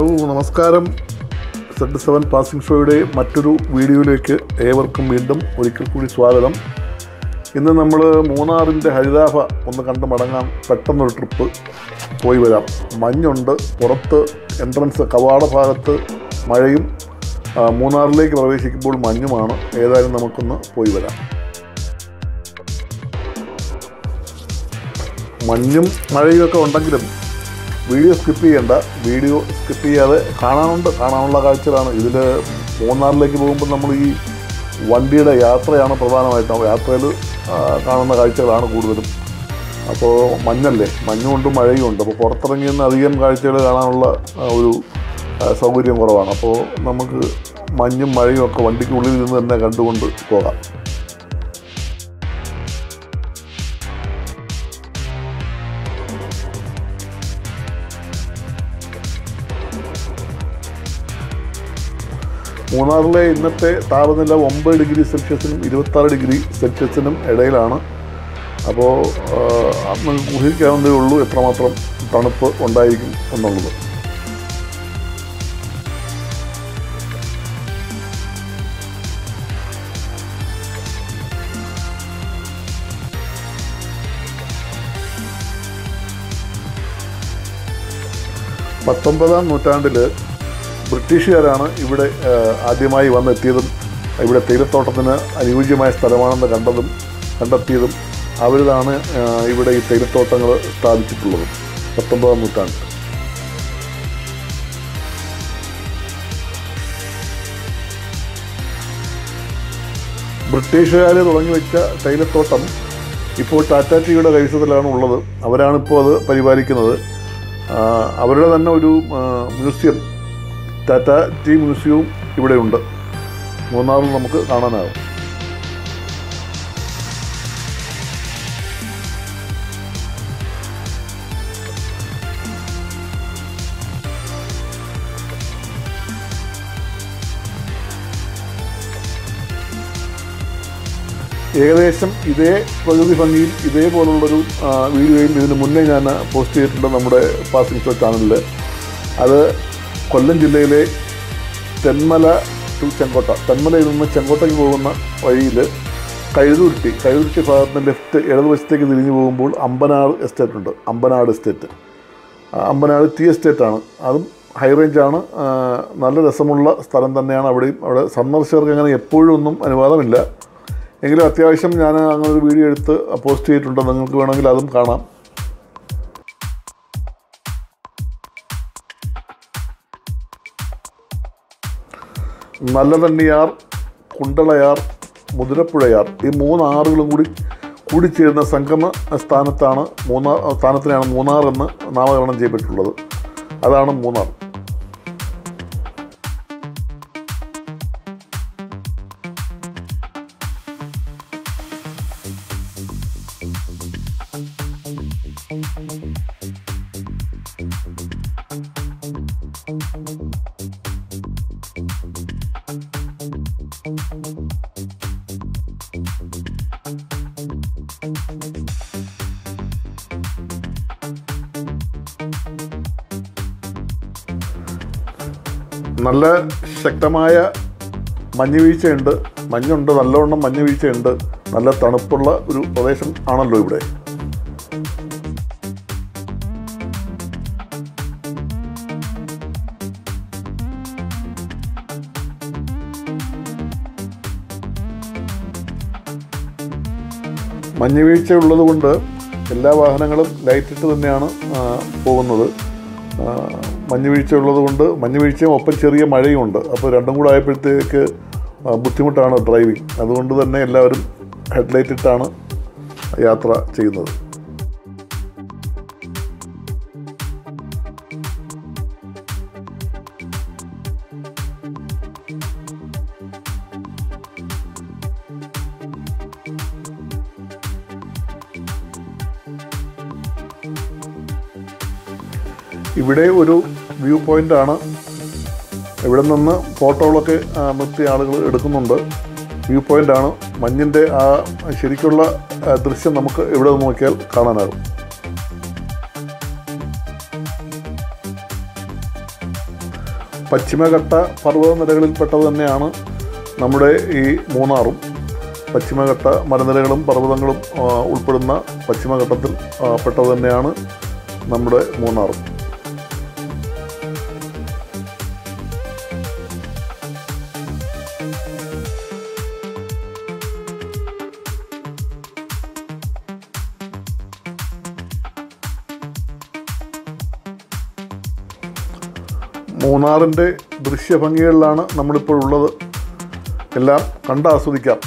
Hello നമസ്കാരം. Z7 passing ഷോയുടെ മറ്റൊരു വീഡിയോയിലേക്ക് ഏവർക്കും വീണ്ടും ഒരിക്കൽ കൂടി സ്വാഗതം. ഇന്ന് നമ്മൾ മൂന്നാറിൻ്റെ ഹരിതാഭ ഒന്ന് കണ്ട് മടങ്ങാൻ പെട്ടെന്നൊരു ട്രിപ്പ് പോയി വരാം. മഞ്ഞുണ്ട്, പുറത്ത് എൻട്രൻസ് കവാട ഭാഗത്ത് മഴയും മൂന്നാറിലേക്ക് പ്രവേശിക്കുമ്പോൾ മഞ്ഞുമാണ്. ഏതായാലും നമുക്കൊന്ന് പോയി വരാം. മഞ്ഞും മഴയുമൊക്കെ ഉണ്ടെങ്കിലും വീഡിയോ സ്കിപ്പ് ചെയ്യേണ്ട. വീഡിയോ സ്കിപ്പ് ചെയ്യാതെ കാണാനുള്ള കാഴ്ചകളാണ്. ഇതിൽ മൂന്നാറിലേക്ക് പോകുമ്പോൾ നമ്മൾ ഈ വണ്ടിയുടെ യാത്രയാണ് പ്രധാനമായിട്ടും. യാത്രയിൽ കാണുന്ന കാഴ്ചകളാണ് കൂടുതലും. അപ്പോൾ മഞ്ഞല്ലേ, മഞ്ഞുമുണ്ട് മഴയും ഉണ്ട്. അപ്പോൾ പുറത്തിറങ്ങി നിന്ന് അധികം കാഴ്ചകൾ കാണാനുള്ള ഒരു സൗകര്യം കുറവാണ്. അപ്പോൾ നമുക്ക് മഞ്ഞും മഴയും ഒക്കെ വണ്ടിക്കുള്ളിൽ നിന്ന് തന്നെ കണ്ടുകൊണ്ട് പോകാം. മൂന്നാറിലെ ഇന്നത്തെ താപനില 9 ഡിഗ്രി സെൽഷ്യസിനും 26 ഡിഗ്രി സെൽഷ്യസിനും ഇടയിലാണ്. അപ്പോൾ നമുക്ക് ഊഹിക്കാവുന്നതേ ഉള്ളൂ എത്രമാത്രം തണുപ്പ് ഉണ്ടായിരിക്കും എന്നുള്ളത്. പത്തൊമ്പതാം നൂറ്റാണ്ടിൽ ബ്രിട്ടീഷുകാരാണ് ഇവിടെ ആദ്യമായി വന്നെത്തിയതും ഇവിടെ തേയിലത്തോട്ടത്തിന് അനുയോജ്യമായ സ്ഥലമാണെന്ന് കണ്ടെത്തിയതും അവരിലാണ് ഇവിടെ ഈ തേയിലത്തോട്ടങ്ങൾ സ്ഥാപിച്ചിട്ടുള്ളത് 19-ാം നൂറ്റാണ്ടിൽ. ബ്രിട്ടീഷുകാർ തുടങ്ങി വെച്ച തേയിലത്തോട്ടം ഇപ്പോൾ ടാറ്റ ടീയുടെ കൈവശത്തിലാണ് ഉള്ളത്. അവരാണിപ്പോൾ അത് പരിപാലിക്കുന്നത്. അവരുടെ തന്നെ ഒരു മ്യൂസിയം, ടാറ്റ ടീ മ്യൂസിയവും ഇവിടെയുണ്ട്. മൂന്നാറിൽ നമുക്ക് കാണാനാകും. ഏകദേശം ഇതേ പ്രകൃതി ഭംഗിയിൽ ഇതേപോലുള്ളൊരു വീഡിയോയും ഇതിന് മുന്നേ ഞാൻ പോസ്റ്റ് ചെയ്തിട്ടുണ്ട് നമ്മുടെ പാസിംഗ് ഷോ ചാനലിൽ. അത് കൊല്ലം ജില്ലയിലെ തെന്മല ടു ചെങ്കോട്ട, തെന്മലയിൽ നിന്ന് ചെങ്കോട്ടയ്ക്ക് പോകുന്ന വഴിയിൽ കഴുതുരുട്ടി ഭാഗത്തിന് ലെഫ്റ്റ് ഇടതുവശത്തേക്ക് തിരിഞ്ഞു പോകുമ്പോൾ അമ്പനാട് എസ്റ്റേറ്റ് ഉണ്ട്. അമ്പനാട് ടീ എസ്റ്റേറ്റാണ്. അതും ഹൈ റേഞ്ചാണ്. നല്ല രസമുള്ള സ്ഥലം തന്നെയാണ്. അവിടെ സന്ദർശകർക്ക് അങ്ങനെ എപ്പോഴും ഒന്നും അനുവാദമില്ല. എങ്കിലും അത്യാവശ്യം ഞാൻ അങ്ങനൊരു വീഡിയോ എടുത്ത് പോസ്റ്റ് ചെയ്തിട്ടുണ്ട്. നിങ്ങൾക്ക് വേണമെങ്കിൽ അതും കാണാം. നല്ലതണ്ണിയാർ, കുണ്ടളയാർ, മുതിരപ്പുഴയാർ, ഈ 3 ആറുകളും കൂടിച്ചേരുന്ന സംഗമ സ്ഥാനത്തിനാണ് മൂന്നാർ എന്ന് നാമകരണം ചെയ്യപ്പെട്ടിട്ടുള്ളത്. അതാണ് മൂന്നാർ. നല്ല ശക്തമായ മഞ്ഞുവീഴ്ചയുണ്ട്. നല്ലവണ്ണം മഞ്ഞുവീഴ്ചയുണ്ട്. നല്ല തണുപ്പുള്ള ഒരു പ്രദേശം ആണല്ലോ ഇവിടെ. മഞ്ഞുവീഴ്ച ഉള്ളതുകൊണ്ട് എല്ലാ വാഹനങ്ങളും ലൈറ്റിട്ട് തന്നെയാണ് പോകുന്നത്. മഞ്ഞുവീഴ്ചയും ഒപ്പം ചെറിയ മഴയുമുണ്ട്. അപ്പോൾ രണ്ടും കൂടെ ആയപ്പോഴത്തേക്ക് ബുദ്ധിമുട്ടാണ് ഡ്രൈവിംഗ്. അതുകൊണ്ട് തന്നെ എല്ലാവരും ഹെഡ്ലൈറ്റ് ഇട്ടാണ് യാത്ര ചെയ്യുന്നത്. ഇവിടെ ഒരു വ്യൂ പോയിൻ്റാണ്. ഇവിടെ നിന്ന് ഫോട്ടോകളൊക്കെ നിർത്തി ആളുകൾ എടുക്കുന്നുണ്ട്. വ്യൂ പോയിൻ്റാണ്. മഞ്ഞിൻ്റെ ആ ശരിക്കുള്ള ദൃശ്യം നമുക്ക് ഇവിടെ നിന്ന് നോക്കിയാൽ കാണാനാകും. പശ്ചിമഘട്ട പർവ്വതനിരകളിൽപ്പെട്ടത് തന്നെയാണ് നമ്മുടെ ഈ മൂന്നാറും. പശ്ചിമഘട്ട മലനിരകളും പർവ്വതങ്ങളും ഉൾപ്പെടുന്ന പശ്ചിമഘട്ടത്തിൽ പെട്ടത് തന്നെയാണ് നമ്മുടെ മൂന്നാറും. മൂന്നാറിൻ്റെ ദൃശ്യഭംഗികളിലാണ് നമ്മളിപ്പോൾ ഉള്ളത്. എല്ലാം കണ്ടാസ്വദിക്കാം.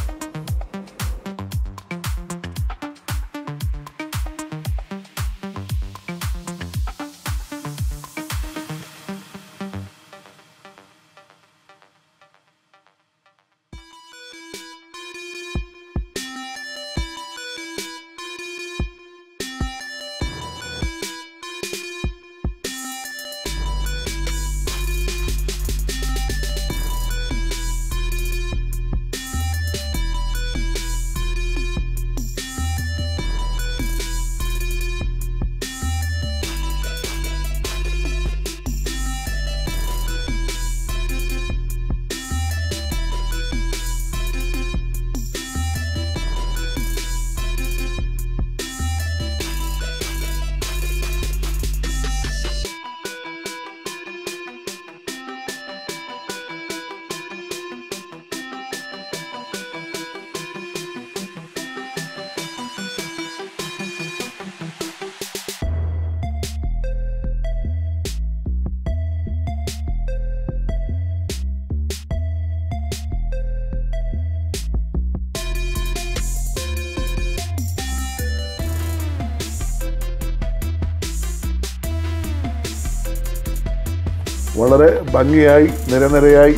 വളരെ ഭംഗിയായി നിരനിരയായി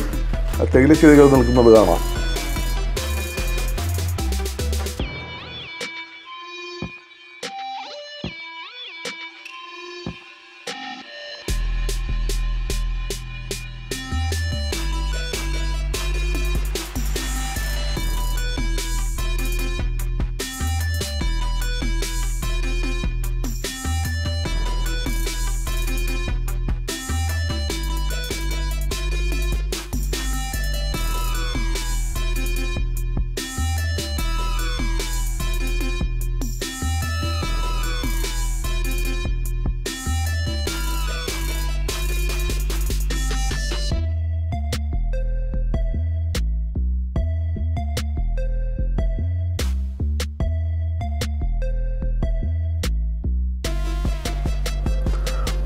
തേയിലച്ചെടികൾ നിൽക്കുന്നത് കാണാം.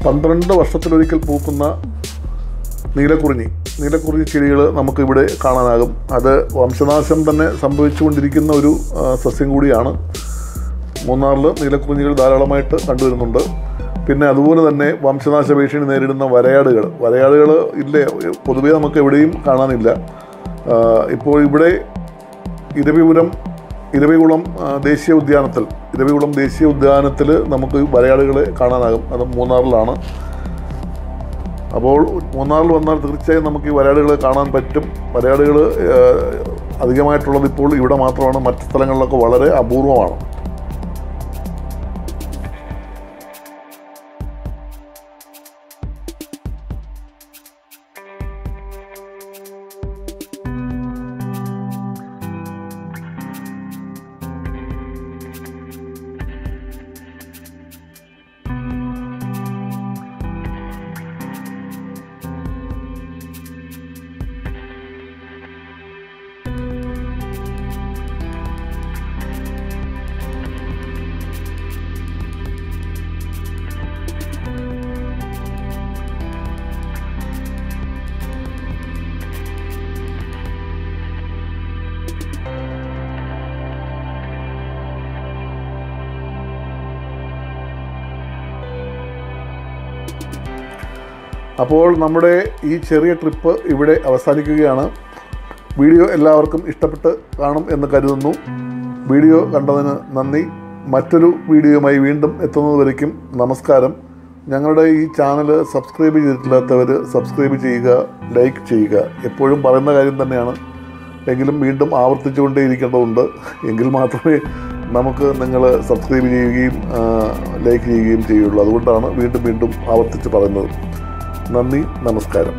പന്ത്രണ്ട് വർഷത്തിലൊരിക്കൽ പൂക്കുന്ന നീലക്കുറിഞ്ഞി ചെടികൾ നമുക്കിവിടെ കാണാനാകും. അത് വംശനാശം തന്നെ സംഭവിച്ചുകൊണ്ടിരിക്കുന്ന ഒരു സസ്യം കൂടിയാണ്. മൂന്നാറിൽ നീലക്കുറിഞ്ഞികൾ ധാരാളമായിട്ട് കണ്ടുവരുന്നുണ്ട്. പിന്നെ അതുപോലെ തന്നെ വംശനാശ ഭീഷണി നേരിടുന്ന വരയാടുകൾ ഇല്ലേ, പൊതുവേ നമുക്ക് എവിടെയും കാണാനില്ല. ഇപ്പോൾ ഇവിടെ ഇരവികുളം ദേശീയ ഉദ്യാനത്തിൽ നമുക്ക് വരയാടുകളെ കാണാനാകും. അത് മൂന്നാറിലാണ്. അപ്പോൾ മൂന്നാറിൽ വന്നാൽ തീർച്ചയായും നമുക്ക് ഈ വരയാടുകളെ കാണാൻ പറ്റും. വരയാടുകൾ അധികമായിട്ടുള്ളത് ഇപ്പോൾ ഇവിടെ മാത്രമാണ്. മറ്റ് സ്ഥലങ്ങളിലൊക്കെ വളരെ അപൂർവമാണ്. അപ്പോൾ നമ്മുടെ ഈ ചെറിയ ട്രിപ്പ് ഇവിടെ അവസാനിക്കുകയാണ്. വീഡിയോ എല്ലാവർക്കും ഇഷ്ടപ്പെട്ട് കാണും എന്ന് കരുതുന്നു. വീഡിയോ കണ്ടതിന് നന്ദി. മറ്റൊരു വീഡിയോയുമായി വീണ്ടും എത്തുന്നതുവരേക്കും നമസ്കാരം. ഞങ്ങളുടെ ഈ ചാനൽ സബ്സ്ക്രൈബ് ചെയ്തിട്ടില്ലാത്തവർ സബ്സ്ക്രൈബ് ചെയ്യുക, ലൈക്ക് ചെയ്യുക. എപ്പോഴും പറയുന്ന കാര്യം തന്നെയാണ്, എങ്കിലും വീണ്ടും ആവർത്തിച്ചുകൊണ്ടേയിരിക്കേണ്ടതുണ്ട്. എങ്കിൽ മാത്രമേ നമുക്ക് നിങ്ങൾ സബ്സ്ക്രൈബ് ചെയ്യുകയും ലൈക്ക് ചെയ്യുകയും ചെയ്യുള്ളൂ. അതുകൊണ്ടാണ് വീണ്ടും ആവർത്തിച്ച് പറയുന്നത്. നന്ദി, നമസ്കാരം.